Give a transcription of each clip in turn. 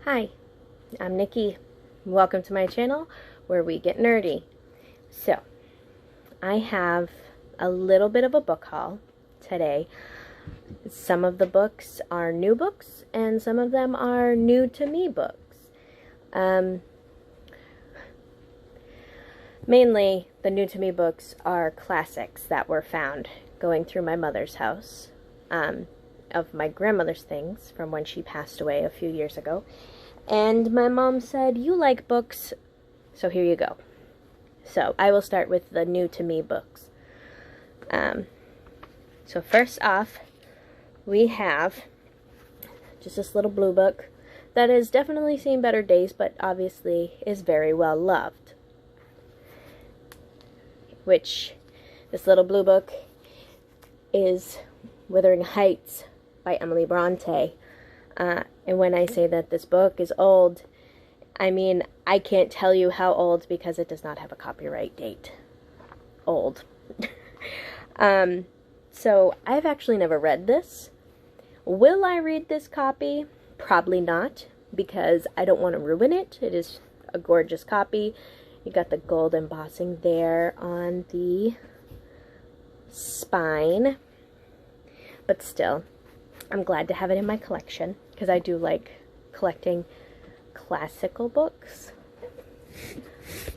Hi, I'm Nikki. Welcome to my channel where we get nerdy. So, I have a little bit of a book haul today. Some of the books are new books and some of them are new to me books. Mainly, the new to me books are classics that were found going through my mother's house, of my grandmother's things from when she passed away a few years ago. And my mom said, "You like books, so here you go." So I will start with the new to me books. So first off, we have just this little blue book that has definitely seen better days, but obviously is very well loved. Which, this little blue book is Wuthering Heights by Emily Bronte. And when I say that this book is old, I mean, I can't tell you how old because it does not have a copyright date. Old. So I've actually never read this. Will I read this copy? Probably not, because I don't want to ruin it. It is a gorgeous copy. You got the gold embossing there on the spine. But still, I'm glad to have it in my collection, because I do like collecting classical books.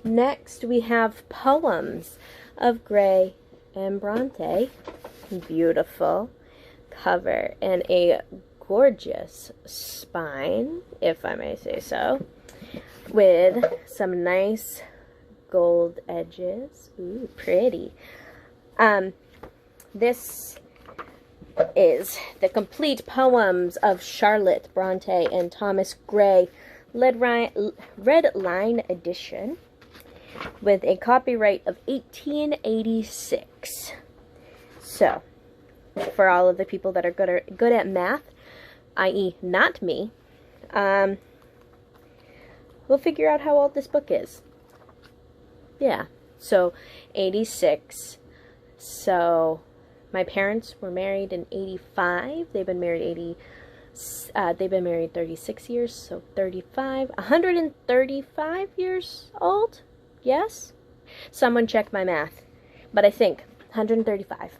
Next, we have Poems of Gray and Bronte. Beautiful cover and a gorgeous spine, if I may say so, with some nice gold edges. Ooh, pretty. This is the complete poems of Charlotte Bronte and Thomas Gray Red Line edition with a copyright of 1886. So, for all of the people that are good at math, i.e. not me, we'll figure out how old this book is. Yeah, so 86. So my parents were married in 85. They've been married 36 years, so 35. 135 years old? Yes? Someone check my math. But I think 135.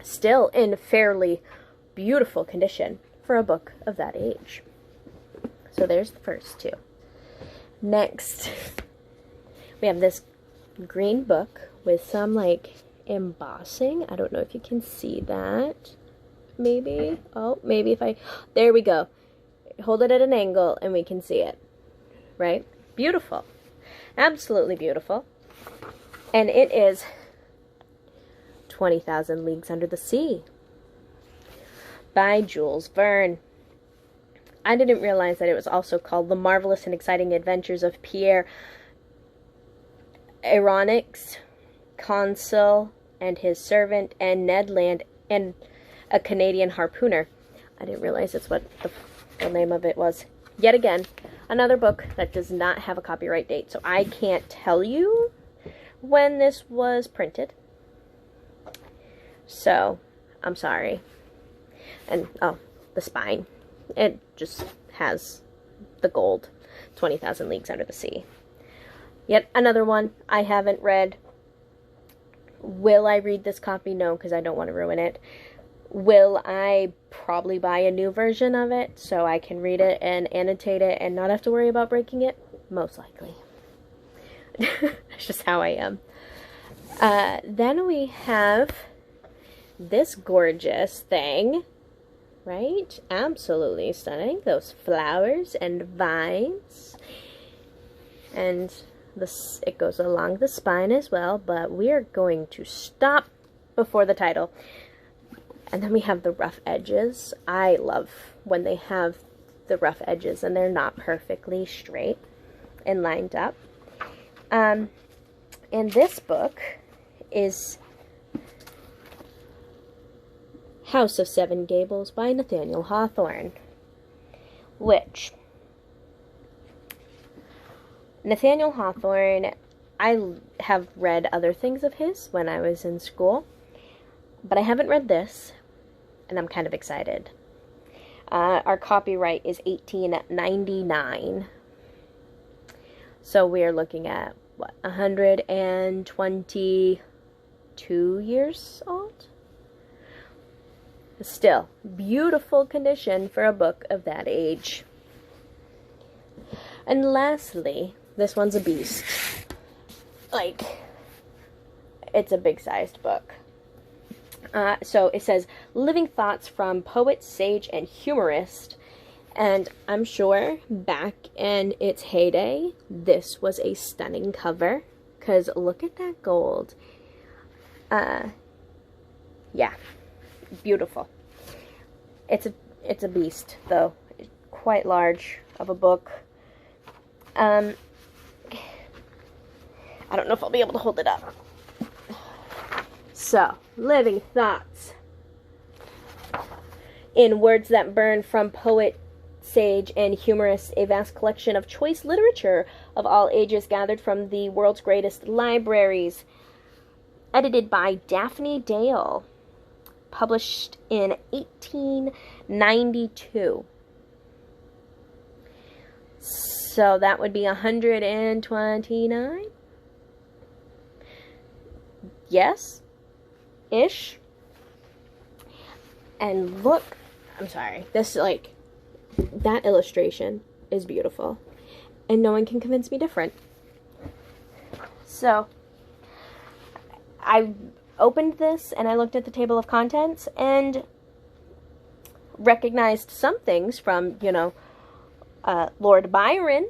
Still in fairly beautiful condition for a book of that age. So there's the first two. Next, we have this green book with some like embossing. I don't know if you can see that. Maybe. Oh, maybe if I... There we go. Hold it at an angle and we can see it. Right? Beautiful. Absolutely beautiful. And it is 20,000 Leagues Under the Sea by Jules Verne. I didn't realize that it was also called The Marvelous and Exciting Adventures of Pierre Aronnax, Consul and his servant, and Ned Land, and a Canadian harpooner. I didn't realize that's what the name of it was. Yet again, another book that does not have a copyright date, so I can't tell you when this was printed. So, I'm sorry. And, oh, the spine. It just has the gold. 20,000 Leagues Under the Sea. Yet another one I haven't read. Will I read this copy? No, because I don't want to ruin it. Will I probably buy a new version of it so I can read it and annotate it and not have to worry about breaking it? Most likely. That's just how I am. Then we have this gorgeous thing, right? Absolutely stunning. Those flowers and vines. And it goes along the spine as well, but we are going to stop before the title. And then we have the rough edges. I love when they have the rough edges and they're not perfectly straight and lined up. And this book is House of Seven Gables by Nathaniel Hawthorne, which Nathaniel Hawthorne, I have read other things of his when I was in school, but I haven't read this, and I'm kind of excited. Our copyright is 1899. So we're looking at, what, 122 years old? Still, beautiful condition for a book of that age. And lastly, this one's a beast. Like, it's a big-sized book. So it says, Living Thoughts from Poet, Sage, and Humorist. And I'm sure back in its heyday, this was a stunning cover. Because look at that gold. Yeah. Beautiful. It's a beast, though. Quite large of a book. I don't know if I'll be able to hold it up. So, Living Thoughts. In Words That Burn, from Poet, Sage, and Humorist, a vast collection of choice literature of all ages gathered from the world's greatest libraries. Edited by Daphne Dale. Published in 1892. So that would be 129? Yes? Ish? And look, I'm sorry, this, like, that illustration is beautiful. And no one can convince me different. So, I opened this and I looked at the table of contents and recognized some things from, you know, Lord Byron,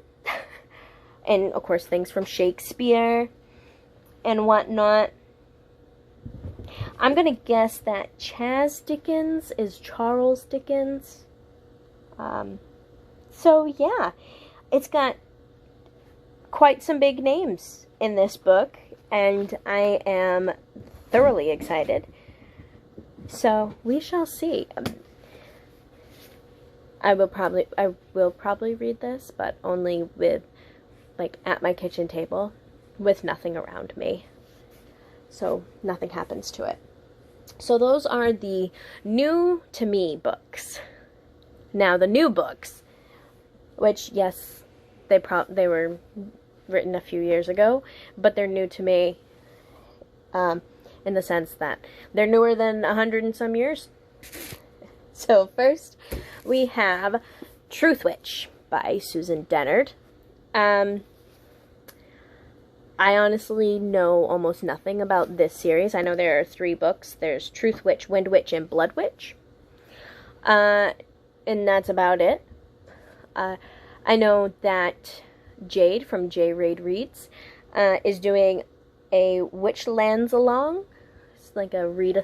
and of course things from Shakespeare and whatnot. I'm gonna guess that Chas Dickens is Charles Dickens. So yeah, it's got quite some big names in this book, and I am thoroughly excited. So we shall see. I will probably read this, but only with, like, at my kitchen table with nothing around me. So nothing happens to it. So those are the new to me books. Now the new books, which, yes, they were written a few years ago, but they're new to me in the sense that they're newer than 100 and some years. So first, we have Truthwitch by Susan Dennard. I honestly know almost nothing about this series. I know there are 3 books. There's Truthwitch, Windwitch, and Bloodwitch. And that's about it. I know that Jade from J. Raid Reads is doing a Witchlands along. It's like a read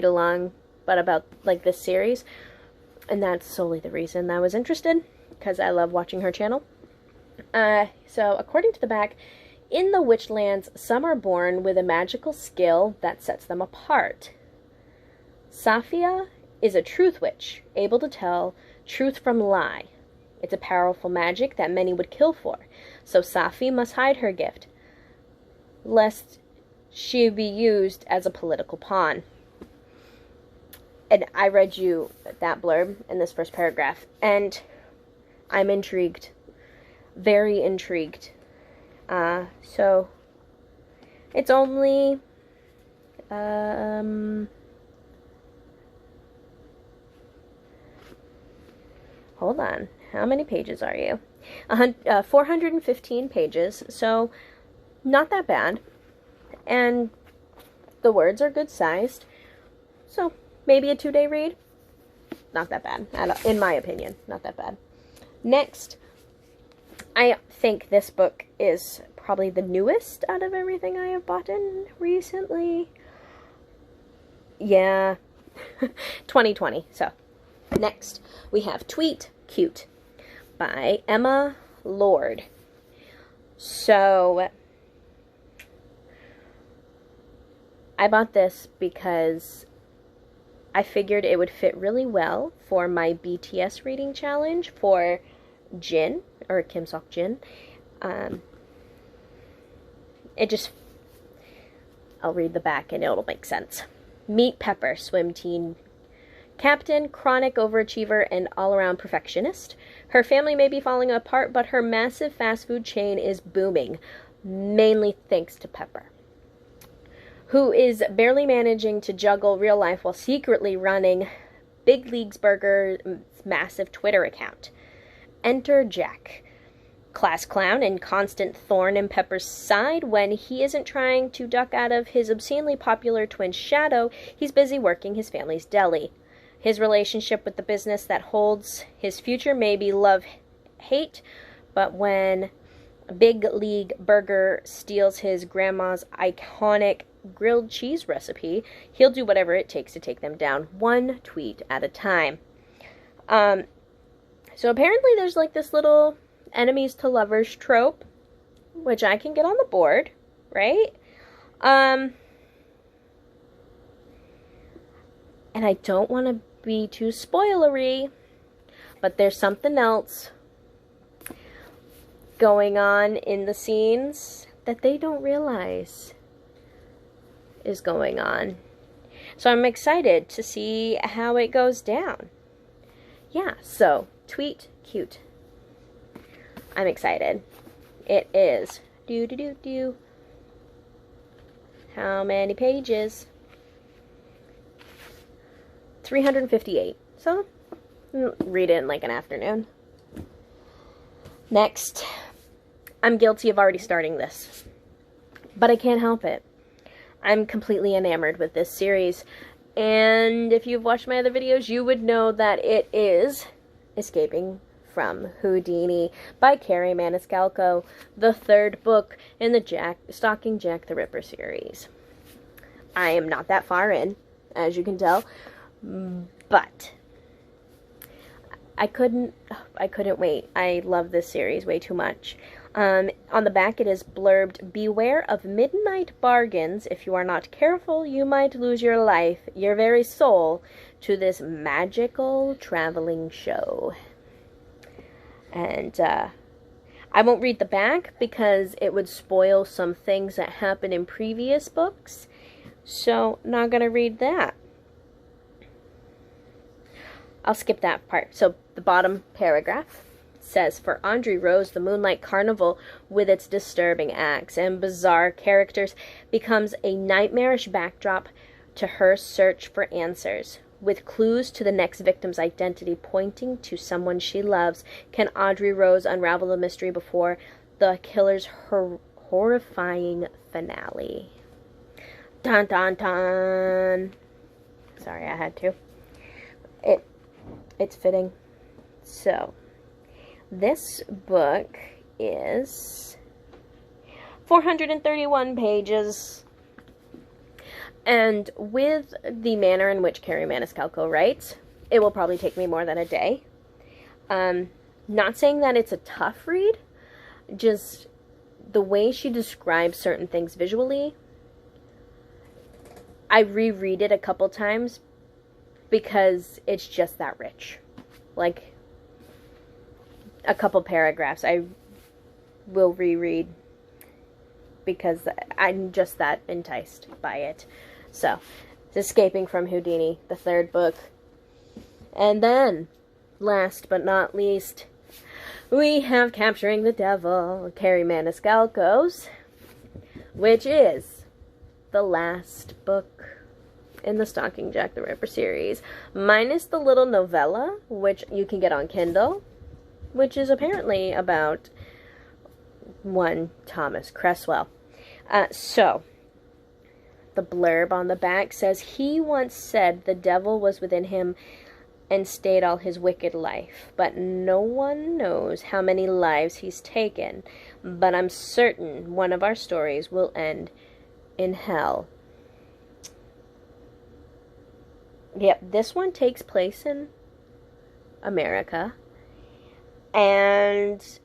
along, but about, like, this series. And that's solely the reason I was interested, because I love watching her channel. So according to the back, in the Witchlands, some are born with a magical skill that sets them apart. Safia is a truth witch, able to tell truth from lie. It's a powerful magic that many would kill for, so Safi must hide her gift, lest she be used as a political pawn. And I read you that blurb in this first paragraph, and I'm intrigued. Very intrigued. So, it's only, hold on, how many pages are you? 415 pages, so not that bad. And the words are good sized, so maybe a 2-day read. Not that bad, in my opinion, not that bad. Next, I think this book is probably the newest out of everything I have bought in recently. Yeah, 2020. So, next we have Tweet Cute by Emma Lord. So, I bought this because I figured it would fit really well for my BTS reading challenge for Jin, or Kim Sok Jin. It just, I'll read the back and it'll make sense. Meet Pepper, swim teen Captain, chronic overachiever, and all-around perfectionist. Her family may be falling apart, but her massive fast food chain is booming, mainly thanks to Pepper, who is barely managing to juggle real life while secretly running Big Leagues Burger's massive Twitter account. Enter Jack, class clown and constant thorn in Pepper's side. When he isn't trying to duck out of his obscenely popular twin's shadow, he's busy working his family's deli. His relationship with the business that holds his future may be love-hate, but when Big League Burger steals his grandma's iconic grilled cheese recipe, he'll do whatever it takes to take them down, one tweet at a time. So apparently there's like this little enemies to lovers trope, which I can get on the board, right? And I don't want to be too spoilery, but there's something else going on in the scenes that they don't realize is going on. So I'm excited to see how it goes down. Yeah, so tweet cute. I'm excited. It is how many pages? 358. So read it in like an afternoon. Next, I'm guilty of already starting this, but I can't help it. I'm completely enamored with this series, and if you've watched my other videos, you would know that it is Escaping from Houdini by Kerri Maniscalco, the third book in the Stalking Jack the Ripper series. I am not that far in, as you can tell, but I couldn't wait. I love this series way too much. On the back it is blurbed, "Beware of midnight bargains. If you are not careful, you might lose your life, your very soul, to this magical traveling show." And I won't read the back because it would spoil some things that happen in previous books, so not gonna read that. I'll skip that part. So the bottom paragraph says, "For Audrey Rose, the Moonlight Carnival, with its disturbing acts and bizarre characters, becomes a nightmarish backdrop to her search for answers. With clues to the next victim's identity pointing to someone she loves, can Audrey Rose unravel the mystery before the killer's horrifying finale?" Dun dun dun. Sorry, I had to. It's fitting. So, this book is 431 pages. And with the manner in which Kerri Maniscalco writes, it will probably take me more than a day. Not saying that it's a tough read, just the way she describes certain things visually. I reread it a couple times because it's just that rich. Like, a couple paragraphs I will reread because I'm just that enticed by it. So, it's Escaping from Houdini, the third book. And then, last but not least, we have Capturing the Devil, Kerri Maniscalco's, which is the last book in the Stalking Jack the Ripper series, minus the little novella, which you can get on Kindle, which is apparently about one Thomas Cresswell. So, the blurb on the back says, "He once said the devil was within him and stayed all his wicked life, but no one knows how many lives he's taken, but I'm certain one of our stories will end in hell." Yep, this one takes place in America, and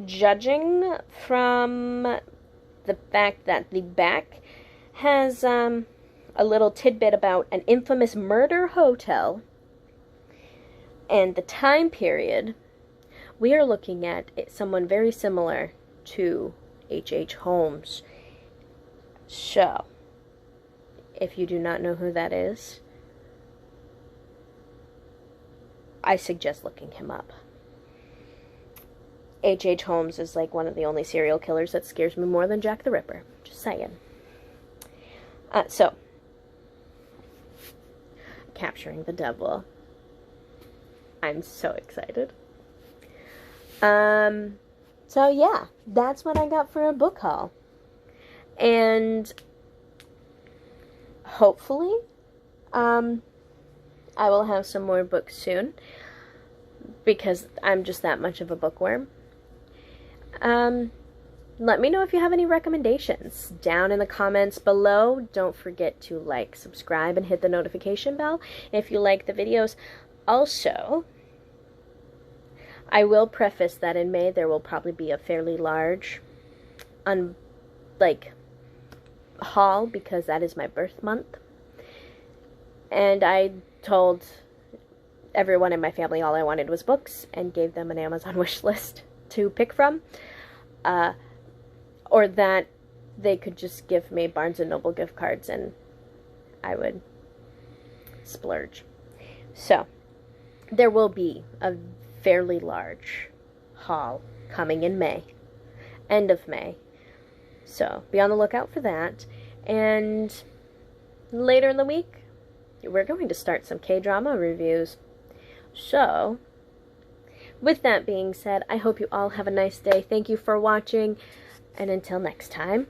judging from the fact that the back has a little tidbit about an infamous murder hotel and the time period, we are looking at someone very similar to H.H. Holmes. So, if you do not know who that is, I suggest looking him up. H.H. Holmes is like one of the only serial killers that scares me more than Jack the Ripper. Just saying. So, Capturing the Devil. I'm so excited. So yeah, that's what I got for a book haul. And hopefully, I will have some more books soon, because I'm just that much of a bookworm. Let me know if you have any recommendations down in the comments below. Don't forget to like, subscribe, and hit the notification bell if you like the videos. Also, I will preface that in May there will probably be a fairly large haul, because that is my birth month. And I told everyone in my family all I wanted was books, and gave them an Amazon wish list to pick from. Or that they could just give me Barnes & Noble gift cards and I would splurge. So, there will be a fairly large haul coming in May. End of May. So, be on the lookout for that. And later in the week, we're going to start some K-drama reviews. So, with that being said, I hope you all have a nice day. Thank you for watching, and until next time.